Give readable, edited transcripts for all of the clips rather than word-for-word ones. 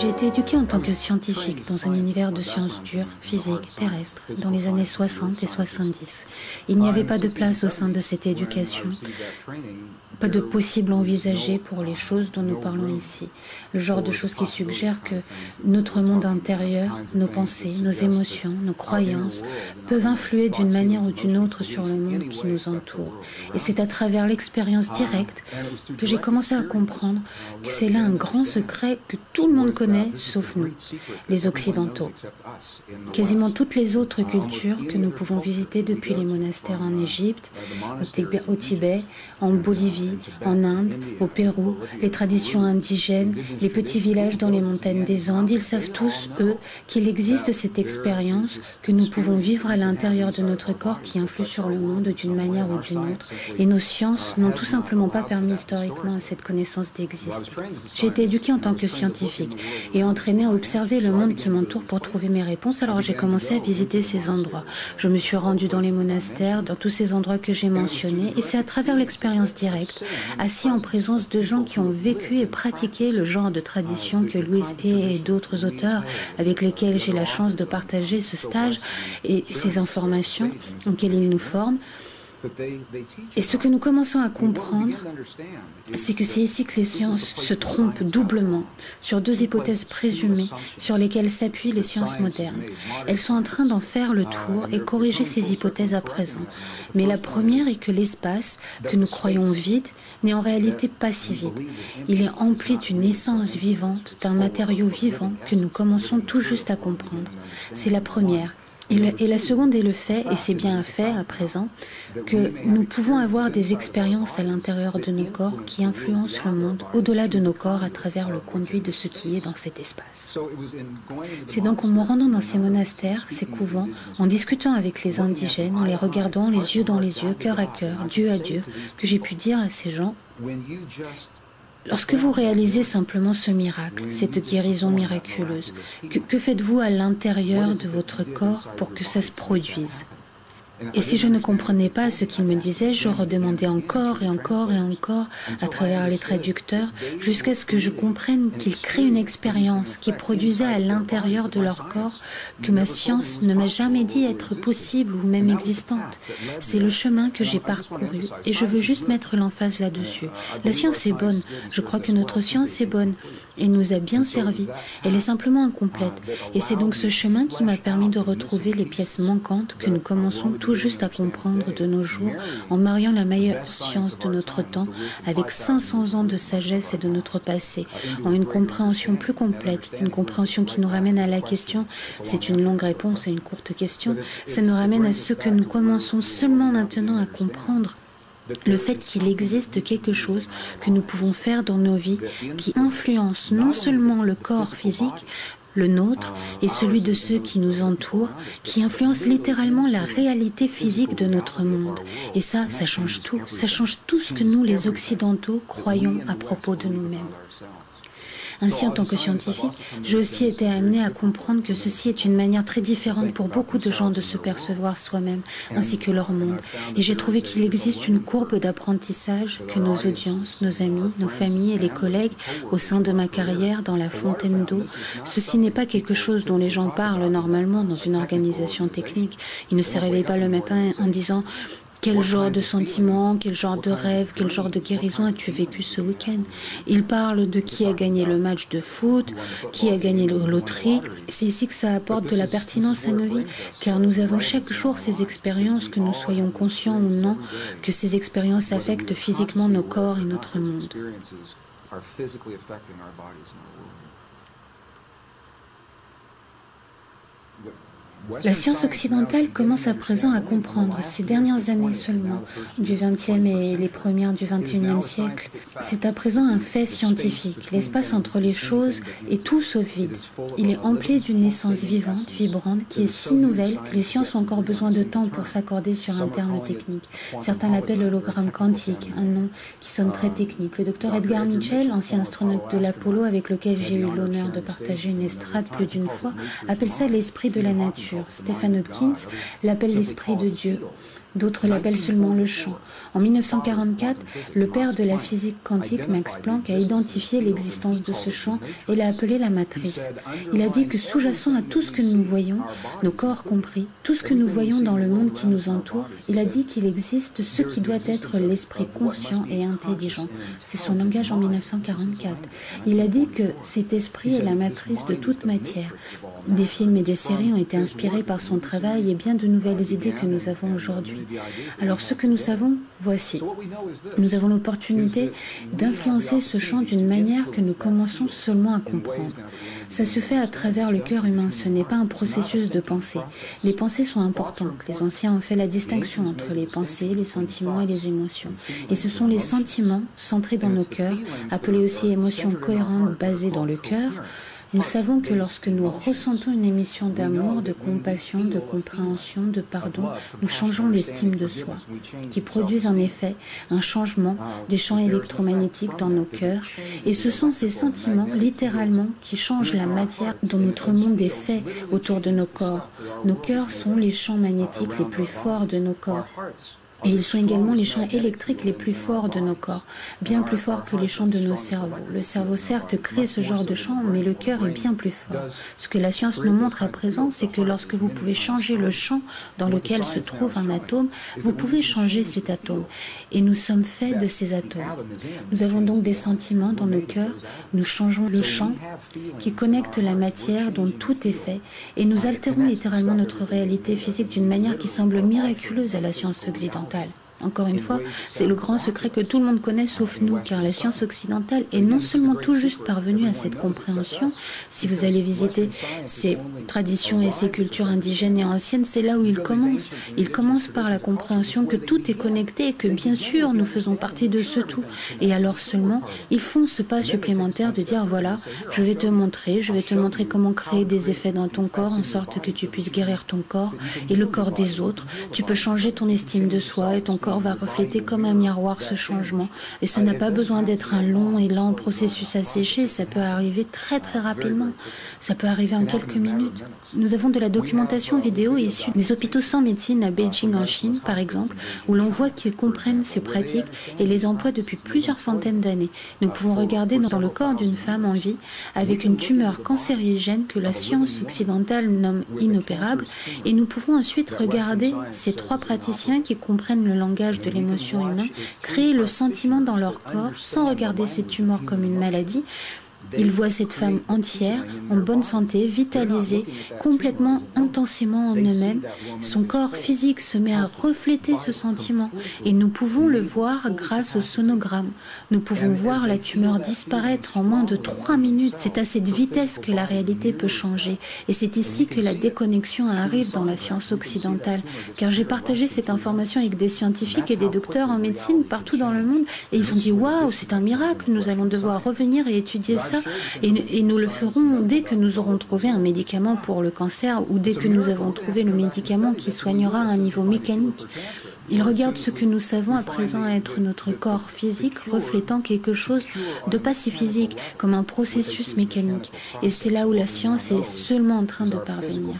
J'ai été éduquée en tant que scientifique dans un univers de sciences dures, physiques, terrestres, dans les années 60 et 70. Il n'y avait pas de place au sein de cette éducation, pas de possible envisagé pour les choses dont nous parlons ici. Le genre de choses qui suggèrent que notre monde intérieur, nos pensées, nos émotions, nos croyances peuvent influer d'une manière ou d'une autre sur le monde qui nous entoure. Et c'est à travers l'expérience directe que j'ai commencé à comprendre que c'est là un grand secret que tout le monde connaît, sauf nous, les Occidentaux. Quasiment toutes les autres cultures que nous pouvons visiter depuis les monastères en Égypte, au Tibet, en Bolivie, en Inde, au Pérou, les traditions indigènes, les petits villages dans les montagnes des Andes, ils savent tous, eux, qu'il existe cette expérience que nous pouvons vivre à l'intérieur de notre corps qui influe sur le monde d'une manière ou d'une autre. Et nos sciences n'ont tout simplement pas permis historiquement à cette connaissance d'exister. J'ai été éduquée en tant que scientifique et entraînée à observer le monde qui m'entoure pour trouver mes réponses, alors j'ai commencé à visiter ces endroits. Je me suis rendue dans les monastères, dans tous ces endroits que j'ai mentionnés, et c'est à travers l'expérience directe, assis en présence de gens qui ont vécu et pratiqué le genre de tradition que Louise Hay et d'autres auteurs avec lesquels j'ai la chance de partager ce stage et ces informations auxquelles ils nous forment. Et ce que nous commençons à comprendre, c'est que c'est ici que les sciences se trompent doublement sur deux hypothèses présumées sur lesquelles s'appuient les sciences modernes. Elles sont en train d'en faire le tour et corriger ces hypothèses à présent. Mais la première est que l'espace, que nous croyons vide, n'est en réalité pas si vide. Il est empli d'une essence vivante, d'un matériau vivant que nous commençons tout juste à comprendre. C'est la première. Et la seconde est le fait, et c'est bien un fait à présent, que nous pouvons avoir des expériences à l'intérieur de nos corps qui influencent le monde au-delà de nos corps à travers le conduit de ce qui est dans cet espace. C'est donc en me rendant dans ces monastères, ces couvents, en discutant avec les indigènes, en les regardant les yeux dans les yeux, cœur à cœur, Dieu à Dieu, que j'ai pu dire à ces gens: lorsque vous réalisez simplement ce miracle, cette guérison miraculeuse, que faites-vous à l'intérieur de votre corps pour que ça se produise ? Et si je ne comprenais pas ce qu'ils me disaient, je redemandais encore et encore et encore à travers les traducteurs jusqu'à ce que je comprenne qu'ils créent une expérience qui produisait à l'intérieur de leur corps que ma science ne m'a jamais dit être possible ou même existante. C'est le chemin que j'ai parcouru et je veux juste mettre l'emphase là-dessus. La science est bonne, je crois que notre science est bonne et nous a bien servi. Elle est simplement incomplète et c'est donc ce chemin qui m'a permis de retrouver les pièces manquantes que nous commençons tout juste à comprendre de nos jours en mariant la meilleure science de notre temps avec 500 ans de sagesse et de notre passé, en une compréhension plus complète, une compréhension qui nous ramène à la question, c'est une longue réponse à une courte question, ça nous ramène à ce que nous commençons seulement maintenant à comprendre. Le fait qu'il existe quelque chose que nous pouvons faire dans nos vies qui influence non seulement le corps physique, le nôtre et celui de ceux qui nous entourent, qui influence littéralement la réalité physique de notre monde. Et ça change tout. Ça change tout ce que nous, les Occidentaux, croyons à propos de nous-mêmes. Ainsi, en tant que scientifique, j'ai aussi été amenée à comprendre que ceci est une manière très différente pour beaucoup de gens de se percevoir soi-même, ainsi que leur monde. Et j'ai trouvé qu'il existe une courbe d'apprentissage que nos audiences, nos amis, nos familles et les collègues au sein de ma carrière dans la fontaine d'eau, ceci n'est pas quelque chose dont les gens parlent normalement dans une organisation technique. Ils ne se réveillent pas le matin en disant: quel genre de sentiment, quel genre de rêve, quel genre de guérison as-tu vécu ce week-end? Ils parlent de qui a gagné le match de foot, qui a gagné la loterie. C'est ici que ça apporte de la pertinence à nos vies, car nous avons chaque jour ces expériences, que nous soyons conscients ou non, que ces expériences affectent physiquement nos corps et notre monde. La science occidentale commence à présent à comprendre, ces dernières années seulement, du XXe et les premières du XXIe siècle. C'est à présent un fait scientifique. L'espace entre les choses est tout sauf vide. Il est empli d'une essence vivante, vibrante, qui est si nouvelle que les sciences ont encore besoin de temps pour s'accorder sur un terme technique. Certains l'appellent l'hologramme quantique, un nom qui sonne très technique. Le docteur Edgar Mitchell, ancien astronaute de l'Apollo avec lequel j'ai eu l'honneur de partager une estrade plus d'une fois, appelle ça l'esprit de la nature. Stephen Hopkins l'appelle l'esprit de Dieu. D'autres l'appellent seulement le champ. En 1944, le père de la physique quantique, Max Planck, a identifié l'existence de ce champ et l'a appelé la matrice. Il a dit que sous-jacent à tout ce que nous voyons, nos corps compris, tout ce que nous voyons dans le monde qui nous entoure, il a dit qu'il existe ce qui doit être l'esprit conscient et intelligent. C'est son langage en 1944. Il a dit que cet esprit est la matrice de toute matière. Des films et des séries ont été inspirés par son travail et bien de nouvelles idées que nous avons aujourd'hui. Alors ce que nous savons, voici. Nous avons l'opportunité d'influencer ce champ d'une manière que nous commençons seulement à comprendre. Ça se fait à travers le cœur humain, ce n'est pas un processus de pensée. Les pensées sont importantes. Les anciens ont fait la distinction entre les pensées, les sentiments et les émotions. Et ce sont les sentiments centrés dans nos cœurs, appelés aussi émotions cohérentes basées dans le cœur. Nous savons que lorsque nous ressentons une émotion d'amour, de compassion, de compréhension, de pardon, nous changeons l'estime de soi, qui produisent en effet un changement des champs électromagnétiques dans nos cœurs. Et ce sont ces sentiments, littéralement, qui changent la matière dont notre monde est fait autour de nos corps. Nos cœurs sont les champs magnétiques les plus forts de nos corps. Et ils sont également les champs électriques les plus forts de nos corps, bien plus forts que les champs de nos cerveaux. Le cerveau, certes, crée ce genre de champs, mais le cœur est bien plus fort. Ce que la science nous montre à présent, c'est que lorsque vous pouvez changer le champ dans lequel se trouve un atome, vous pouvez changer cet atome. Et nous sommes faits de ces atomes. Nous avons donc des sentiments dans nos cœurs, nous changeons le champ qui connecte la matière dont tout est fait, et nous altérons littéralement notre réalité physique d'une manière qui semble miraculeuse à la science occidentale. Encore une fois, c'est le grand secret que tout le monde connaît sauf nous, car la science occidentale est non seulement tout juste parvenue à cette compréhension. Si vous allez visiter ces traditions et ces cultures indigènes et anciennes, c'est là où ils commencent. Ils commencent par la compréhension que tout est connecté et que bien sûr nous faisons partie de ce tout. Et alors seulement, ils font ce pas supplémentaire de dire voilà, je vais te montrer comment créer des effets dans ton corps en sorte que tu puisses guérir ton corps et le corps des autres. Tu peux changer ton estime de soi et ton corps va refléter comme un miroir ce changement. Et ça n'a pas besoin d'être un long et lent processus à sécher, ça peut arriver très très rapidement. Ça peut arriver en quelques minutes. Nous avons de la documentation vidéo issue des hôpitaux sans médecine à Beijing en Chine, par exemple, où l'on voit qu'ils comprennent ces pratiques et les emploient depuis plusieurs centaines d'années. Nous pouvons regarder dans le corps d'une femme en vie avec une tumeur cancérigène que la science occidentale nomme inopérable et nous pouvons ensuite regarder ces trois praticiens qui comprennent le langage de l'émotion humaine, créer le sentiment dans leur corps sans regarder cette tumeur comme une maladie. Ils voient cette femme entière, en bonne santé, vitalisée, complètement, intensément en eux-mêmes. Son corps physique se met à refléter ce sentiment et nous pouvons le voir grâce au sonogramme. Nous pouvons voir la tumeur disparaître en moins de 3 minutes. C'est à cette vitesse que la réalité peut changer et c'est ici que la déconnexion arrive dans la science occidentale. Car j'ai partagé cette information avec des scientifiques et des docteurs en médecine partout dans le monde et ils ont dit « Waouh, c'est un miracle, nous allons devoir revenir et étudier ça. » Et nous le ferons dès que nous aurons trouvé un médicament pour le cancer ou dès que nous avons trouvé le médicament qui soignera à un niveau mécanique. Ils regardent ce que nous savons à présent être notre corps physique reflétant quelque chose de pas si physique, comme un processus mécanique. Et c'est là où la science est seulement en train de parvenir.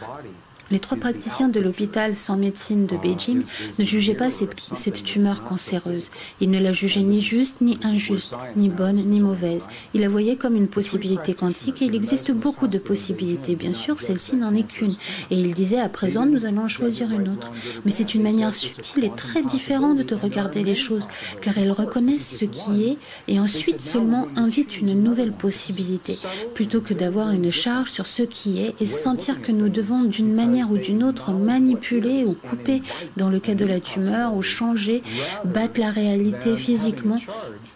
Les trois praticiens de l'hôpital sans médecine de Beijing ne jugeaient pas cette tumeur cancéreuse. Ils ne la jugeaient ni juste ni injuste, ni bonne ni mauvaise. Ils la voyaient comme une possibilité quantique et il existe beaucoup de possibilités. Bien sûr, celle-ci n'en est qu'une. Et ils disaient à présent, nous allons en choisir une autre. Mais c'est une manière subtile et très différente de regarder les choses, car elles reconnaissent ce qui est et ensuite seulement invitent une nouvelle possibilité, plutôt que d'avoir une charge sur ce qui est et sentir que nous devons d'une manière ou d'une autre manipuler ou couper dans le cas de la tumeur ou changer, battre la réalité physiquement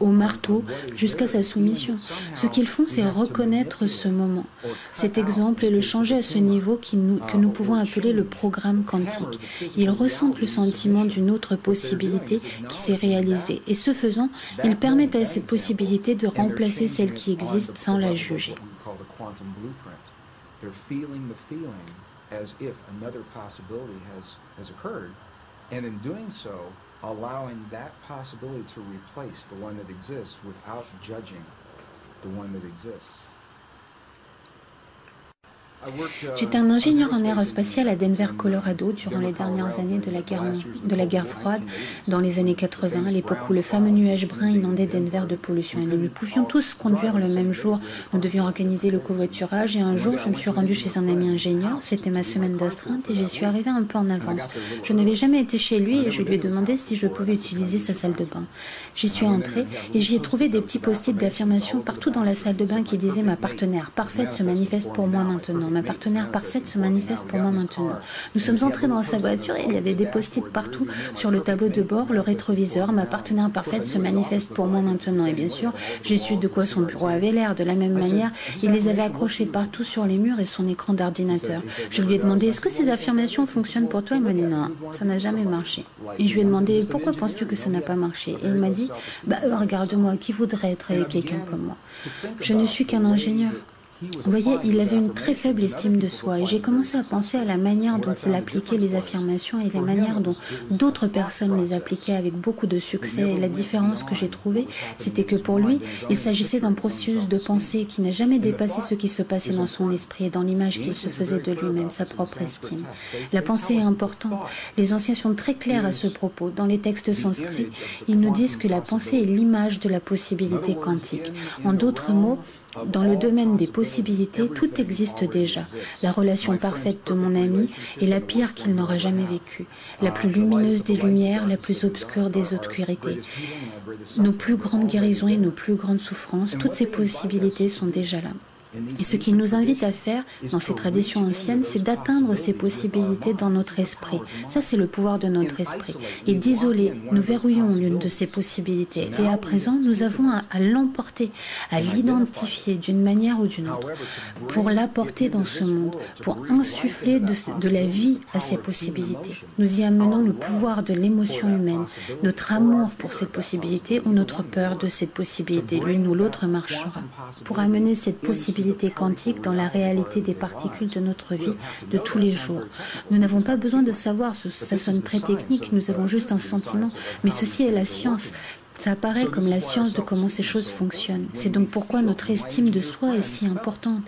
au marteau jusqu'à sa soumission. Ce qu'ils font, c'est reconnaître ce moment, cet exemple et le changer à ce niveau que nous pouvons appeler le programme quantique. Ils ressentent le sentiment d'une autre possibilité qui s'est réalisée et ce faisant, ils permettent à cette possibilité de remplacer celle qui existe sans la juger. As if another possibility has occurred, and in doing so, allowing that possibility to replace the one that exists without judging the one that exists. J'étais un ingénieur en aérospatial à Denver, Colorado, durant les dernières années de la guerre froide, dans les années 80, à l'époque où le fameux nuage brun inondait Denver de pollution. Et nous pouvions tous conduire le même jour. Nous devions organiser le covoiturage et un jour, je me suis rendue chez un ami ingénieur. C'était ma semaine d'astreinte et j'y suis arrivée un peu en avance. Je n'avais jamais été chez lui et je lui ai demandé si je pouvais utiliser sa salle de bain. J'y suis entrée et j'y ai trouvé des petits post-it d'affirmation partout dans la salle de bain qui disaient « Ma partenaire parfaite se manifeste pour moi maintenant. Ma partenaire parfaite se manifeste pour moi maintenant. » Nous sommes entrés dans sa voiture et il y avait des post-it partout sur le tableau de bord, le rétroviseur. « Ma partenaire parfaite se manifeste pour moi maintenant. » Et bien sûr, j'ai su de quoi son bureau avait l'air. De la même manière, il les avait accrochés partout sur les murs et son écran d'ordinateur. Je lui ai demandé « Est-ce que ces affirmations fonctionnent pour toi ?» Il m'a dit « Non, ça n'a jamais marché. » Et je lui ai demandé « Pourquoi penses-tu que ça n'a pas marché ?» Et il m'a dit « Regarde-moi, qui voudrait être avec quelqu'un comme moi? Je ne suis qu'un ingénieur. » Vous voyez, il avait une très faible estime de soi et j'ai commencé à penser à la manière dont il appliquait les affirmations et la manière dont d'autres personnes les appliquaient avec beaucoup de succès. Et la différence que j'ai trouvée, c'était que pour lui, il s'agissait d'un processus de pensée qui n'a jamais dépassé ce qui se passait dans son esprit et dans l'image qu'il se faisait de lui-même, sa propre estime. La pensée est importante. Les anciens sont très clairs à ce propos. Dans les textes sanscrits, ils nous disent que la pensée est l'image de la possibilité quantique. En d'autres mots, dans le domaine des possibilités, tout existe déjà. La relation parfaite de mon ami est la pire qu'il n'aura jamais vécue, la plus lumineuse des lumières, la plus obscure des obscurités. Nos plus grandes guérisons et nos plus grandes souffrances, toutes ces possibilités sont déjà là. Et ce qu'il nous invite à faire dans ces traditions anciennes, c'est d'atteindre ces possibilités dans notre esprit. Ça, c'est le pouvoir de notre esprit. Et d'isoler, nous verrouillons l'une de ces possibilités. Et à présent, nous avons à l'emporter, à l'identifier d'une manière ou d'une autre, pour l'apporter dans ce monde, pour insuffler de la vie à ces possibilités. Nous y amenons le pouvoir de l'émotion humaine, notre amour pour cette possibilité ou notre peur de cette possibilité. L'une ou l'autre marchera. Pour amener cette possibilité quantique dans la réalité des particules de notre vie de tous les jours. Nous n'avons pas besoin de savoir, ça sonne très technique, nous avons juste un sentiment, mais ceci est la science. Ça apparaît comme la science de comment ces choses fonctionnent. C'est donc pourquoi notre estime de soi est si importante.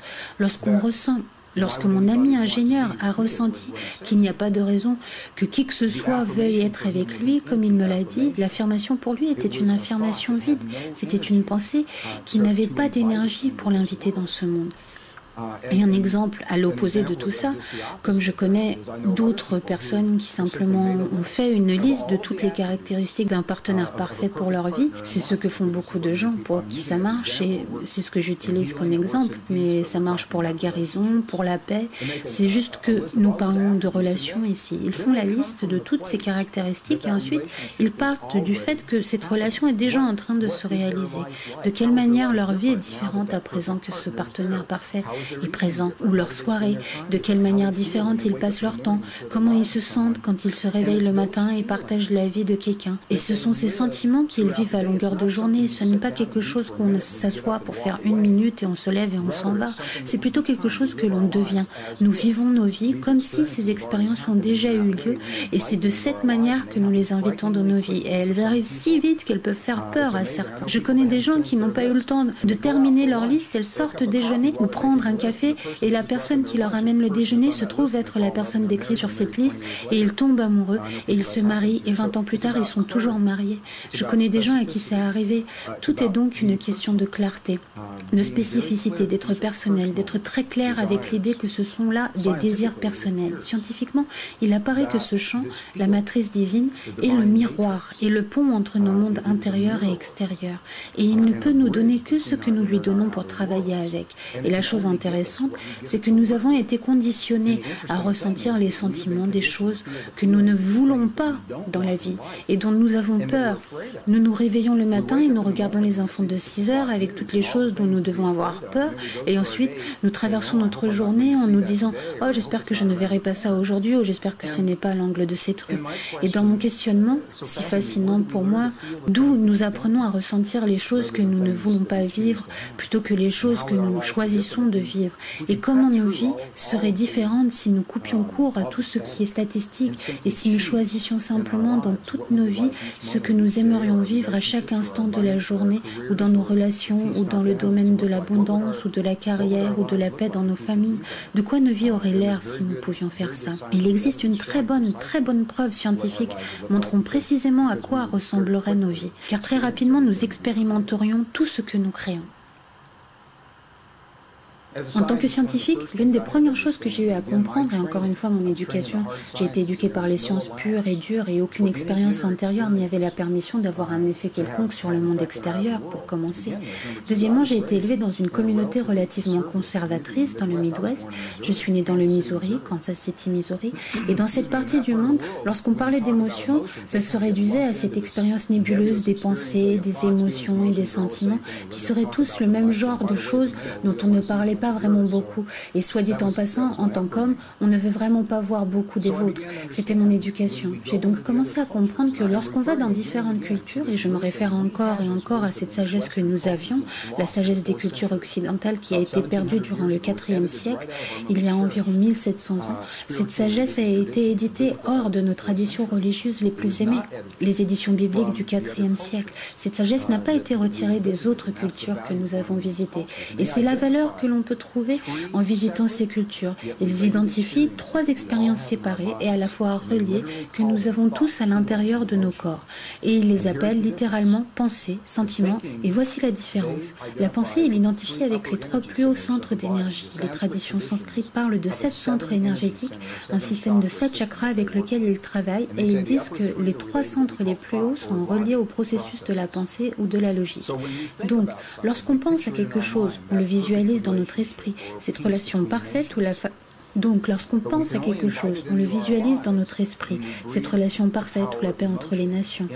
Lorsque mon ami ingénieur a ressenti qu'il n'y a pas de raison que qui que ce soit veuille être avec lui, comme il me l'a dit, l'affirmation pour lui était une affirmation vide. C'était une pensée qui n'avait pas d'énergie pour l'inviter dans ce monde. Et un exemple à l'opposé de tout ça, comme je connais d'autres personnes qui simplement ont fait une liste de toutes les caractéristiques d'un partenaire parfait pour leur vie, c'est ce que font beaucoup de gens pour qui ça marche et c'est ce que j'utilise comme exemple, mais ça marche pour la guérison, pour la paix, c'est juste que nous parlons de relations ici. Ils font la liste de toutes ces caractéristiques et ensuite ils partent du fait que cette relation est déjà en train de se réaliser. De quelle manière leur vie est différente à présent que ce partenaire parfait est présent, ou leur soirée, de quelle manière différente ils passent leur temps, comment ils se sentent quand ils se réveillent le matin et partagent la vie de quelqu'un. Et ce sont ces sentiments qu'ils vivent à longueur de journée. Ce n'est pas quelque chose qu'on s'assoit pour faire une minute et on se lève et on s'en va. C'est plutôt quelque chose que l'on devient. Nous vivons nos vies comme si ces expériences ont déjà eu lieu et c'est de cette manière que nous les invitons dans nos vies. Et elles arrivent si vite qu'elles peuvent faire peur à certains. Je connais des gens qui n'ont pas eu le temps de terminer leur liste, elles sortent déjeuner ou prendre un café et la personne qui leur amène le déjeuner se trouve être la personne décrite sur cette liste et ils tombent amoureux et ils se marient et 20 ans plus tard ils sont toujours mariés. Je connais des gens à qui c'est arrivé. Tout est donc une question de clarté, de spécificité, d'être personnel, d'être très clair avec l'idée que ce sont là des désirs personnels. Scientifiquement, il apparaît que ce champ, la matrice divine, est le miroir et le pont entre nos mondes intérieurs et extérieurs. Et il ne peut nous donner que ce que nous lui donnons pour travailler avec. Et la chose intéressante, c'est que nous avons été conditionnés à ressentir les sentiments des choses que nous ne voulons pas dans la vie et dont nous avons peur. Nous nous réveillons le matin et nous regardons les infos de 6 heures avec toutes les choses dont nous devons avoir peur et ensuite nous traversons notre journée en nous disant « Oh, j'espère que je ne verrai pas ça aujourd'hui » ou « J'espère que ce n'est pas l'angle de cette rue ». Et dans mon questionnement, si fascinant pour moi, d'où nous apprenons à ressentir les choses que nous ne voulons pas vivre plutôt que les choses que nous choisissons de vivre. vivre et comment nos vies seraient différentes si nous coupions court à tout ce qui est statistique et si nous choisissions simplement dans toutes nos vies ce que nous aimerions vivre à chaque instant de la journée ou dans nos relations ou dans le domaine de l'abondance ou de la carrière ou de la paix dans nos familles. De quoi nos vies auraient l'air si nous pouvions faire ça? Il existe une très bonne preuve scientifique montrant précisément à quoi ressembleraient nos vies, car très rapidement nous expérimenterions tout ce que nous créons. En tant que scientifique, l'une des premières choses que j'ai eu à comprendre, et encore une fois mon éducation, j'ai été éduquée par les sciences pures et dures et aucune expérience antérieure n'y avait la permission d'avoir un effet quelconque sur le monde extérieur, pour commencer. Deuxièmement, j'ai été élevée dans une communauté relativement conservatrice dans le Midwest. Je suis née dans le Missouri, Kansas City, Missouri, et dans cette partie du monde, lorsqu'on parlait d'émotions, ça se réduisait à cette expérience nébuleuse des pensées, des émotions et des sentiments, qui seraient tous le même genre de choses dont on ne parlait pas vraiment beaucoup. Et soit dit en passant, en tant qu'homme, on ne veut vraiment pas voir beaucoup des vôtres. C'était mon éducation. J'ai donc commencé à comprendre que lorsqu'on va dans différentes cultures, et je me réfère encore et encore à cette sagesse que nous avions, la sagesse des cultures occidentales qui a été perdue durant le IVe siècle, il y a environ 1700 ans, cette sagesse a été éditée hors de nos traditions religieuses les plus aimées, les éditions bibliques du IVe siècle. Cette sagesse n'a pas été retirée des autres cultures que nous avons visitées. Et c'est la valeur que l'on peut trouver en visitant ces cultures. Ils identifient 3 expériences séparées et à la fois reliées que nous avons tous à l'intérieur de nos corps. Et ils les appellent littéralement pensée, sentiment. Et voici la différence. La pensée est identifiée avec les 3 plus hauts centres d'énergie. Les traditions sanskrites parlent de 7 centres énergétiques, un système de 7 chakras avec lequel ils travaillent, et ils disent que les 3 centres les plus hauts sont reliés au processus de la pensée ou de la logique. Donc, lorsqu'on pense à quelque chose, on le visualise dans notre esprit, cette relation parfaite où Donc, lorsqu'on pense à quelque chose, on le visualise dans notre esprit, cette relation parfaite ou la paix entre les nations.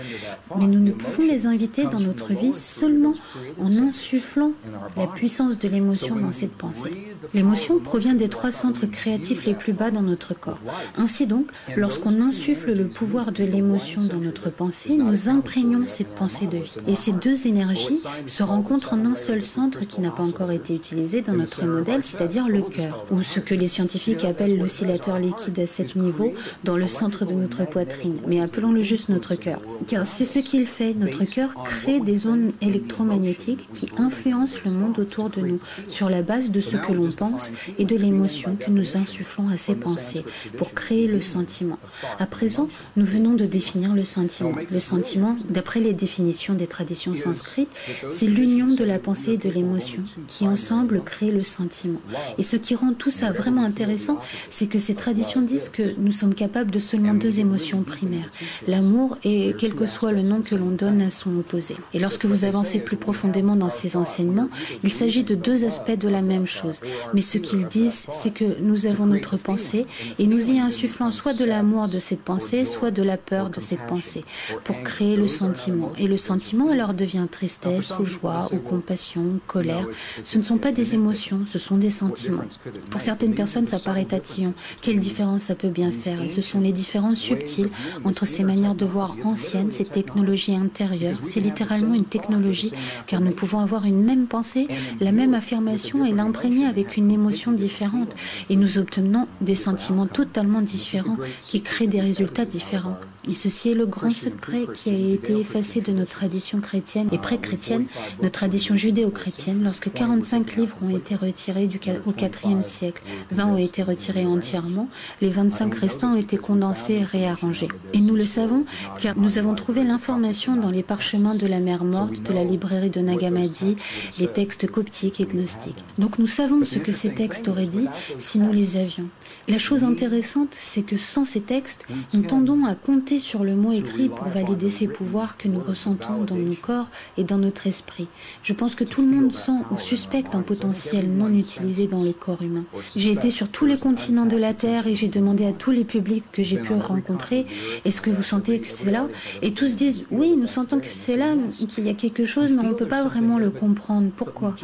Mais nous ne pouvons les inviter dans notre vie seulement en insufflant la puissance de l'émotion dans cette pensée. L'émotion provient des 3 centres créatifs les plus bas dans notre corps. Ainsi donc, lorsqu'on insuffle le pouvoir de l'émotion dans notre pensée, nous imprégnons cette pensée de vie. Et ces 2 énergies se rencontrent en un seul centre qui n'a pas encore été utilisé dans notre modèle, c'est-à-dire le cœur, ou ce que les scientifiques appelle l'oscillateur liquide à 7 niveaux dans le centre de notre poitrine, mais appelons-le juste notre cœur. Car c'est ce qu'il fait, notre cœur crée des ondes électromagnétiques qui influencent le monde autour de nous sur la base de ce que l'on pense et de l'émotion que nous insufflons à ces pensées pour créer le sentiment. À présent, nous venons de définir le sentiment. Le sentiment, d'après les définitions des traditions sanskrites, c'est l'union de la pensée et de l'émotion qui ensemble créent le sentiment. Et ce qui rend tout ça vraiment intéressant, c'est que ces traditions disent que nous sommes capables de seulement 2 émotions primaires, l'amour et quel que soit le nom que l'on donne à son opposé. Et lorsque vous avancez plus profondément dans ces enseignements, il s'agit de 2 aspects de la même chose. Mais ce qu'ils disent, c'est que nous avons notre pensée et nous y insufflons soit de l'amour de cette pensée, soit de la peur de cette pensée, pour créer le sentiment. Et le sentiment alors devient tristesse ou joie ou compassion, ou colère. Ce ne sont pas des émotions, ce sont des sentiments. Pour certaines personnes, ça paraît tatillon. Quelle différence ça peut bien faire? Et ce sont les différences subtiles entre ces manières de voir anciennes, ces technologies intérieures. C'est littéralement une technologie, car nous pouvons avoir une même pensée, la même affirmation et l'imprégner avec une émotion différente. Et nous obtenons des sentiments totalement différents qui créent des résultats différents. Et ceci est le grand secret qui a été effacé de nos traditions chrétiennes et pré-chrétiennes, nos traditions judéo-chrétiennes, lorsque 45 livres ont été retirés au IVe siècle. 20 ont été retirés entièrement, les 25 restants ont été condensés et réarrangés. Et nous le savons car nous avons trouvé l'information dans les parchemins de la mer Morte, de la librairie de Nag Hammadi, les textes coptiques et gnostiques. Donc nous savons ce que ces textes auraient dit si nous les avions. La chose intéressante, c'est que sans ces textes, nous tendons à compter sur le mot écrit pour valider ces pouvoirs que nous ressentons dans nos corps et dans notre esprit. Je pense que tout le monde sent ou suspecte un potentiel non utilisé dans le corps humain. J'ai été sur tous les continents de la Terre et j'ai demandé à tous les publics que j'ai pu rencontrer, est-ce que vous sentez que c'est là? Et tous disent, oui, nous sentons que c'est là, qu'il y a quelque chose, mais on ne peut pas vraiment le comprendre. Pourquoi?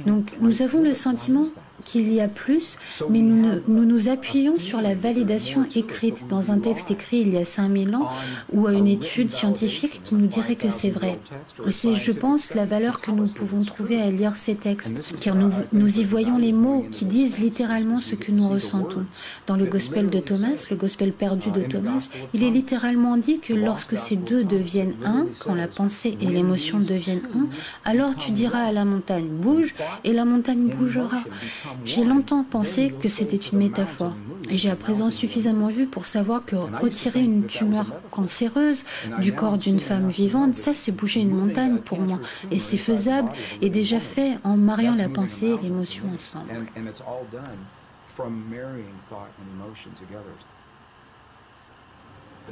Donc, nous avons le sentiment qu'il y a plus, mais nous appuyons sur la validation écrite dans un texte écrit il y a 5000 ans ou à une étude scientifique qui nous dirait que c'est vrai. Et c'est, je pense, la valeur que nous pouvons trouver à lire ces textes, car nous y voyons les mots qui disent littéralement ce que nous ressentons. Dans le Gospel de Thomas, le Gospel perdu de Thomas, il est littéralement dit que lorsque ces deux deviennent un, quand la pensée et l'émotion deviennent un, alors tu diras à la montagne « bouge » et la montagne bougera. J'ai longtemps pensé que c'était une métaphore et j'ai à présent suffisamment vu pour savoir que retirer une tumeur cancéreuse du corps d'une femme vivante, ça c'est bouger une montagne pour moi et c'est faisable et déjà fait en mariant la pensée et l'émotion ensemble.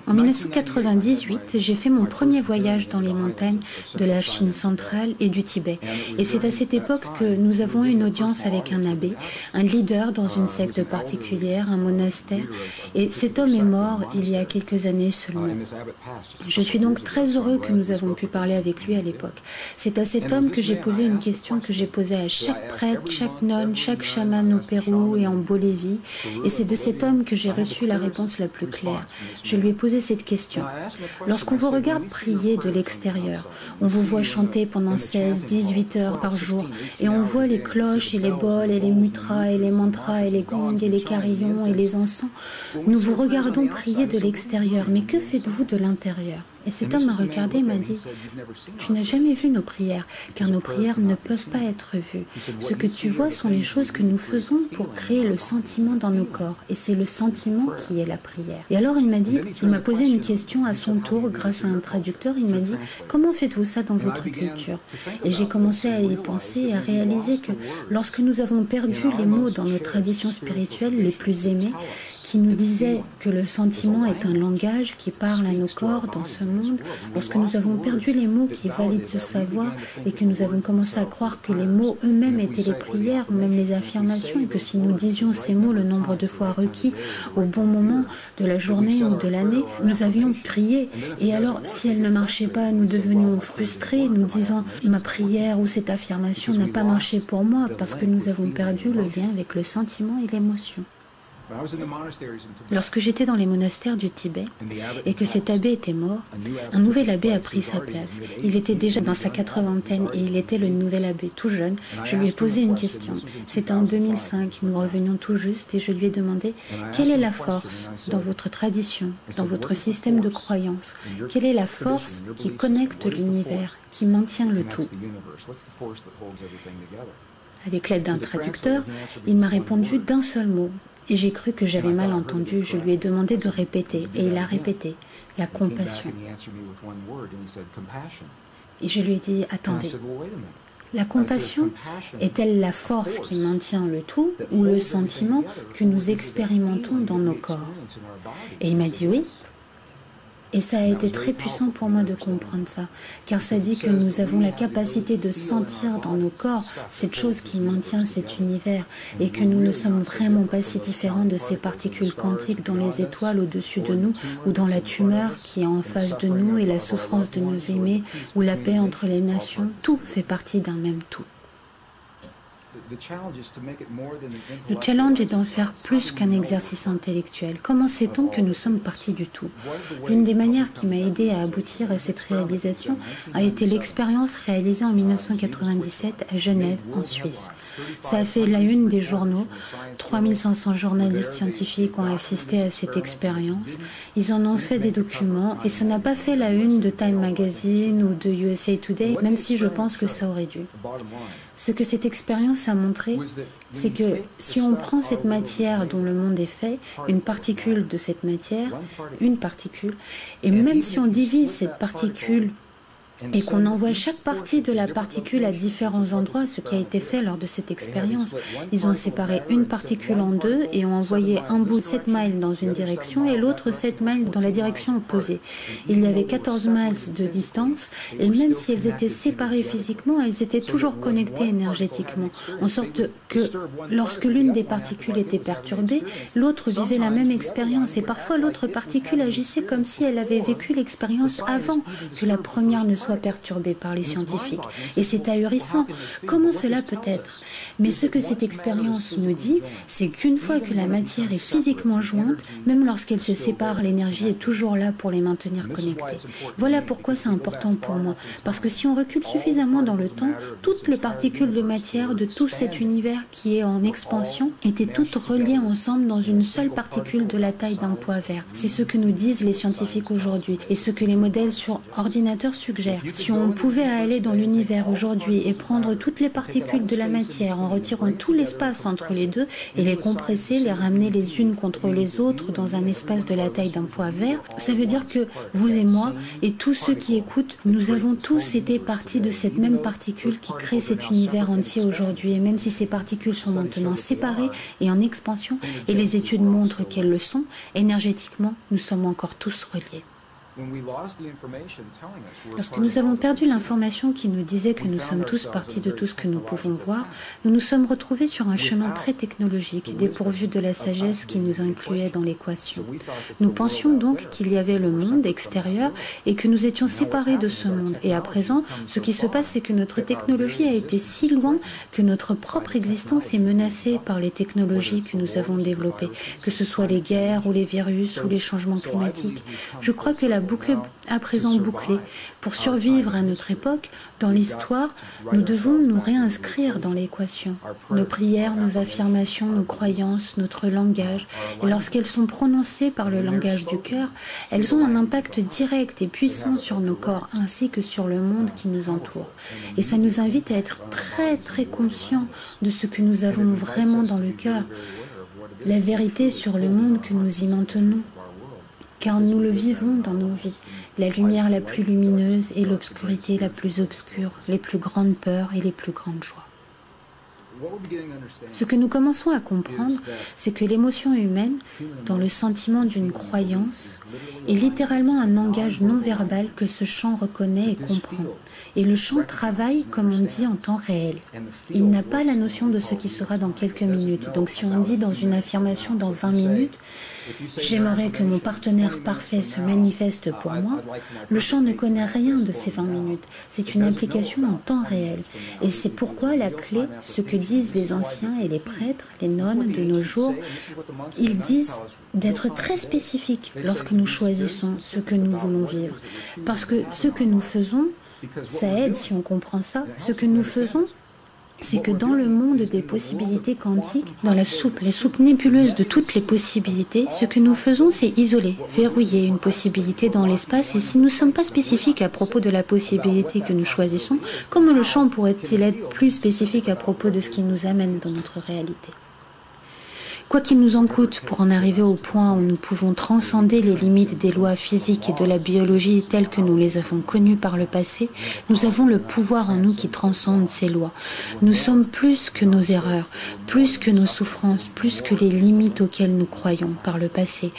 En 1998, j'ai fait mon premier voyage dans les montagnes de la Chine centrale et du Tibet. Et c'est à cette époque que nous avons eu une audience avec un abbé, un leader dans une secte particulière, un monastère. Et cet homme est mort il y a quelques années seulement. Je suis donc très heureux que nous avons pu parler avec lui à l'époque. C'est à cet homme que j'ai posé une question que j'ai posée à chaque prêtre, chaque nonne, chaque chaman au Pérou et en Bolivie. Et c'est de cet homme que j'ai reçu la réponse la plus claire. Je lui ai posé cette question. Lorsqu'on vous regarde prier de l'extérieur, on vous voit chanter pendant 16, 18 heures par jour et on voit les cloches et les bols et les mudras et les mantras et les gongs et les carillons et les encens. Nous vous regardons prier de l'extérieur, mais que faites-vous de l'intérieur ? Et cet homme m'a regardé et m'a dit « Tu n'as jamais vu nos prières, car nos prières ne peuvent pas être vues. Ce que tu vois sont les choses que nous faisons pour créer le sentiment dans nos corps. Et c'est le sentiment qui est la prière. » Et alors il m'a posé une question à son tour grâce à un traducteur. Il m'a dit « Comment faites-vous ça dans votre culture ?» Et j'ai commencé à y penser et à réaliser que lorsque nous avons perdu les mots dans nos traditions spirituelles les plus aimées, qui nous disaient que le sentiment est un langage qui parle à nos corps dans ce monde, lorsque nous avons perdu les mots qui valident ce savoir et que nous avons commencé à croire que les mots eux-mêmes étaient les prières ou même les affirmations et que si nous disions ces mots le nombre de fois requis au bon moment de la journée ou de l'année, nous avions prié. Et alors, si elle ne marchait pas, nous devenions frustrés, nous disant « ma prière ou cette affirmation n'a pas marché pour moi » parce que nous avons perdu le lien avec le sentiment et l'émotion. Lorsque j'étais dans les monastères du Tibet et que cet abbé était mort, un nouvel abbé a pris sa place. Il était déjà dans sa 80aine et il était le nouvel abbé tout jeune. Je lui ai posé une question. C'était en 2005, nous revenions tout juste et je lui ai demandé « Quelle est la force dans votre tradition, dans votre système de croyance? Quelle est la force qui connecte l'univers, qui maintient le tout ?» Avec l'aide d'un traducteur, il m'a répondu d'un seul mot. Et j'ai cru que j'avais mal entendu. Je lui ai demandé de répéter. Et il a répété. La compassion. Et je lui ai dit, attendez. La compassion est-elle la force qui maintient le tout ou le sentiment que nous expérimentons dans nos corps? Et il m'a dit oui. Et ça a été très puissant pour moi de comprendre ça, car ça dit que nous avons la capacité de sentir dans nos corps cette chose qui maintient cet univers et que nous ne sommes vraiment pas si différents de ces particules quantiques dans les étoiles au-dessus de nous ou dans la tumeur qui est en face de nous et la souffrance de nos aimés ou la paix entre les nations. Tout fait partie d'un même tout. Le challenge est d'en faire plus qu'un exercice intellectuel. Comment sait-on que nous sommes partis du tout? L'une des manières qui m'a aidé à aboutir à cette réalisation a été l'expérience réalisée en 1997 à Genève, en Suisse. Ça a fait la une des journaux. 3500 journalistes scientifiques ont assisté à cette expérience. Ils en ont fait des documents et ça n'a pas fait la une de Time Magazine ou de USA Today, même si je pense que ça aurait dû. Ce que cette expérience a montré, c'est que si on prend cette matière dont le monde est fait, une particule de cette matière, une particule, et même si on divise cette particule et qu'on envoie chaque partie de la particule à différents endroits, ce qui a été fait lors de cette expérience. Ils ont séparé une particule en deux et ont envoyé un bout de 7 miles dans une direction et l'autre 7 miles dans la direction opposée. Il y avait 14 miles de distance et même si elles étaient séparées physiquement, elles étaient toujours connectées énergétiquement, en sorte que lorsque l'une des particules était perturbée, l'autre vivait la même expérience et parfois l'autre particule agissait comme si elle avait vécu l'expérience avant que la première ne soit soit perturbée par les scientifiques. Et c'est ahurissant. Comment cela peut être? Mais ce que cette expérience nous dit, c'est qu'une fois que la matière est physiquement jointe, même lorsqu'elle se sépare, l'énergie est toujours là pour les maintenir connectés. Voilà pourquoi c'est important pour moi. Parce que si on recule suffisamment dans le temps, toutes les particules de matière de tout cet univers qui est en expansion étaient toutes reliées ensemble dans une seule particule de la taille d'un pois vert. C'est ce que nous disent les scientifiques aujourd'hui et ce que les modèles sur ordinateur suggèrent. Si on pouvait aller dans l'univers aujourd'hui et prendre toutes les particules de la matière en retirant tout l'espace entre les deux et les compresser, les ramener les unes contre les autres dans un espace de la taille d'un pois vert, ça veut dire que vous et moi et tous ceux qui écoutent, nous avons tous été partie de cette même particule qui crée cet univers entier aujourd'hui. Et même si ces particules sont maintenant séparées et en expansion, et les études montrent qu'elles le sont, énergétiquement, nous sommes encore tous reliés. Lorsque nous avons perdu l'information qui nous disait que nous sommes tous partis de tout ce que nous pouvons voir, nous nous sommes retrouvés sur un chemin très technologique, dépourvu de la sagesse qui nous incluait dans l'équation. Nous pensions donc qu'il y avait le monde extérieur et que nous étions séparés de ce monde. Et à présent, ce qui se passe, c'est que notre technologie a été si loin que notre propre existence est menacée par les technologies que nous avons développées, que ce soit les guerres ou les virus ou les changements climatiques. Je crois que la boucle est à présent bouclée. Pour survivre à notre époque, dans l'histoire, nous devons nous réinscrire dans l'équation. Nos prières, nos affirmations, nos croyances, notre langage, et lorsqu'elles sont prononcées par le langage du cœur, elles ont un impact direct et puissant sur nos corps ainsi que sur le monde qui nous entoure. Et ça nous invite à être très très conscients de ce que nous avons vraiment dans le cœur, la vérité sur le monde que nous y maintenons. Car nous le vivons dans nos vies, la lumière la plus lumineuse et l'obscurité la plus obscure, les plus grandes peurs et les plus grandes joies. Ce que nous commençons à comprendre, c'est que l'émotion humaine, dans le sentiment d'une croyance, est littéralement un langage non verbal que ce champ reconnaît et comprend. Et le champ travaille, comme on dit, en temps réel. Il n'a pas la notion de ce qui sera dans quelques minutes. Donc si on dit dans une affirmation dans 20 minutes, j'aimerais que mon partenaire parfait se manifeste pour moi, le champ ne connaît rien de ces 20 minutes. C'est une implication en temps réel. Et c'est pourquoi la clé, ce que disent les anciens et les prêtres, les nonnes de nos jours, ils disent d'être très spécifiques lorsque nous choisissons ce que nous voulons vivre. Parce que ce que nous faisons, ça aide si on comprend ça. Ce que nous faisons, c'est que dans le monde des possibilités quantiques, dans la soupe nébuleuse de toutes les possibilités, ce que nous faisons, c'est isoler, verrouiller une possibilité dans l'espace. Et si nous ne sommes pas spécifiques à propos de la possibilité que nous choisissons, comment le champ pourrait-il être plus spécifique à propos de ce qui nous amène dans notre réalité ? Quoi qu'il nous en coûte pour en arriver au point où nous pouvons transcender les limites des lois physiques et de la biologie telles que nous les avons connues par le passé, nous avons le pouvoir en nous qui transcende ces lois. Nous sommes plus que nos erreurs, plus que nos souffrances, plus que les limites auxquelles nous croyons par le passé.